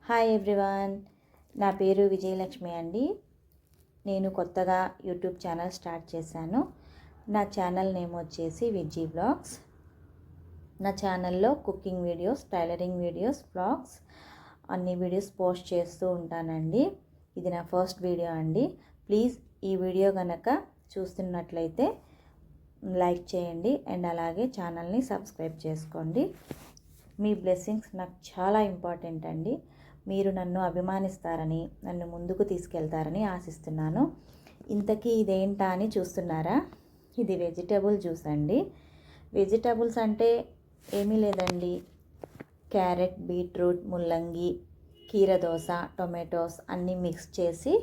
Hi everyone, నా పేరు విజయలక్ష్మి అండి. నేను కొత్తగా యూట్యూబ్ ఛానల్ స్టార్ట్ చేశాను. నా ఛానల్ నేమ్ వచ్చేసి విజీ వ్లాగ్స్. నా ఛానల్లో cooking videos, tailoring videos, vlogs అన్ని వీడియోస్ పోస్ట్ చేస్తూ ఉంటానండి. ఇది నా ఫస్ట్ వీడియో అండి. ప్లీజ్ ఈ వీడియో కనుక చూస్తున్నట్లయితే లైక్ చేయండి అండ్ అలాగే ఛానల్ని సబ్స్క్రైబ్ చేసుకోండి. మీ బ్లెస్సింగ్స్ నాకు చాలా ఇంపార్టెంట్ అండి. మీరు నన్ను అభిమానిస్తారని, నన్ను ముందుకు తీసుకెళ్తారని ఆశిస్తున్నాను. ఇంతకీ ఇదేంటా అని చూస్తున్నారా? ఇది వెజిటబుల్ జ్యూస్ అండి. వెజిటబుల్స్ అంటే ఏమీ లేదండి. క్యారెట్, బీట్రూట్, ముల్లంగి, కీరదోస, టొమాటోస్ అన్నీ మిక్స్ చేసి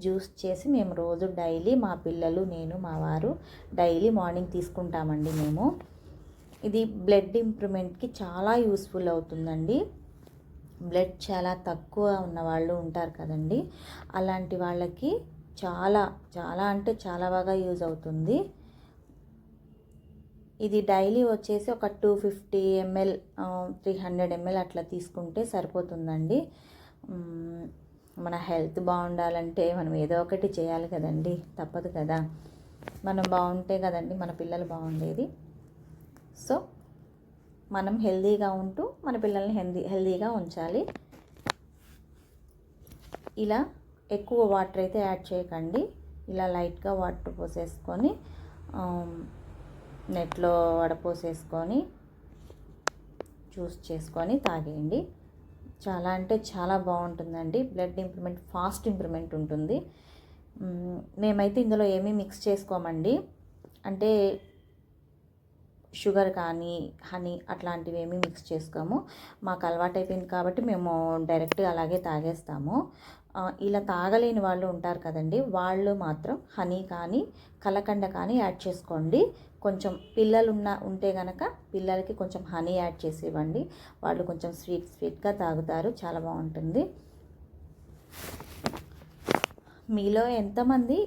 జ్యూస్ చేసి మేము రోజు డైలీ మా పిల్లలు, నేను, మా వారు డైలీ మార్నింగ్ తీసుకుంటామండి మేము. ఇది బ్లడ్ ఇంప్రూవ్మెంట్కి చాలా యూస్ఫుల్ అవుతుందండి. బ్లడ్ చాలా తక్కువ ఉన్న వాళ్ళు ఉంటారు కదండి, అలాంటి వాళ్ళకి చాలా చాలా అంటే చాలా బాగా యూజ్ అవుతుంది. ఇది డైలీ వచ్చేసి ఒక 250 ml 300 ml అట్లా తీసుకుంటే సరిపోతుందండి. మన హెల్త్ బాగుండాలంటే మనం ఏదో ఒకటి చేయాలి కదండి, తప్పదు కదా. మనం బాగుంటే కదండి మన పిల్లలు బాగుండేది. సో మనం హెల్తీగా ఉంటూ మన పిల్లల్ని హెల్తీగా ఉంచాలి. ఇలా ఎక్కువ వాటర్ అయితే యాడ్ చేయకండి. ఇలా లైట్గా వాటర్ పోసేసుకొని నెట్లో వడపోసేసుకొని జ్యూస్ చేసుకొని తాగేయండి. చాలా అంటే చాలా బాగుంటుందండి. బ్లడ్ ఇంప్రూవ్మెంట్, ఫాస్ట్ ఇంప్రూవ్మెంట్ ఉంటుంది. మేమైతే ఇందులో ఏమీ మిక్స్ చేసుకోమండి. అంటే షుగర్ కానీ హనీ అట్లాంటివి ఏమీ మిక్స్ చేసుకోము. మాకు అలవాటు అయిపోయింది కాబట్టి మేము డైరెక్ట్గా అలాగే తాగేస్తాము. ఇలా తాగలేని వాళ్ళు ఉంటారు కదండి, వాళ్ళు మాత్రం హనీ కానీ కలకండ కానీ యాడ్ చేసుకోండి. కొంచెం పిల్లలు ఉంటే కనుక పిల్లలకి కొంచెం హనీ యాడ్ చేసి ఇవ్వండి. వాళ్ళు కొంచెం స్వీట్గా తాగుతారు, చాలా బాగుంటుంది. మీలో ఎంతమంది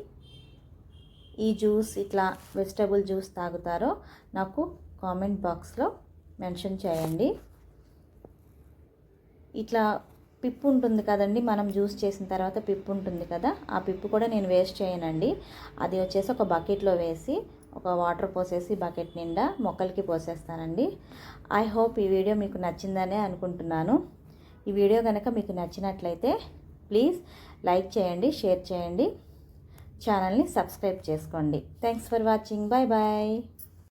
ఈ జ్యూస్, ఇట్లా వెజిటబుల్ జ్యూస్ తాగుతారో నాకు కామెంట్ బాక్స్లో మెన్షన్ చేయండి. ఇట్లా పిప్పు ఉంటుంది కదండి, మనం జ్యూస్ చేసిన తర్వాత పిప్పు ఉంటుంది కదా, ఆ పిప్పు కూడా నేను వేస్ట్ చేయనండి. అది వచ్చేసి ఒక బకెట్లో వేసి ఒక వాటర్ పోసేసి బకెట్ నిండా మొక్కలకి పోసేస్తానండి. ఐ హోప్ ఈ వీడియో మీకు నచ్చిందనే అనుకుంటున్నాను. ఈ వీడియో కనుక మీకు నచ్చినట్లయితే ప్లీజ్ లైక్ చేయండి, షేర్ చేయండి, ఛానల్ని సబ్స్క్రైబ్ చేసుకోండి. Thanks for watching. Bye bye.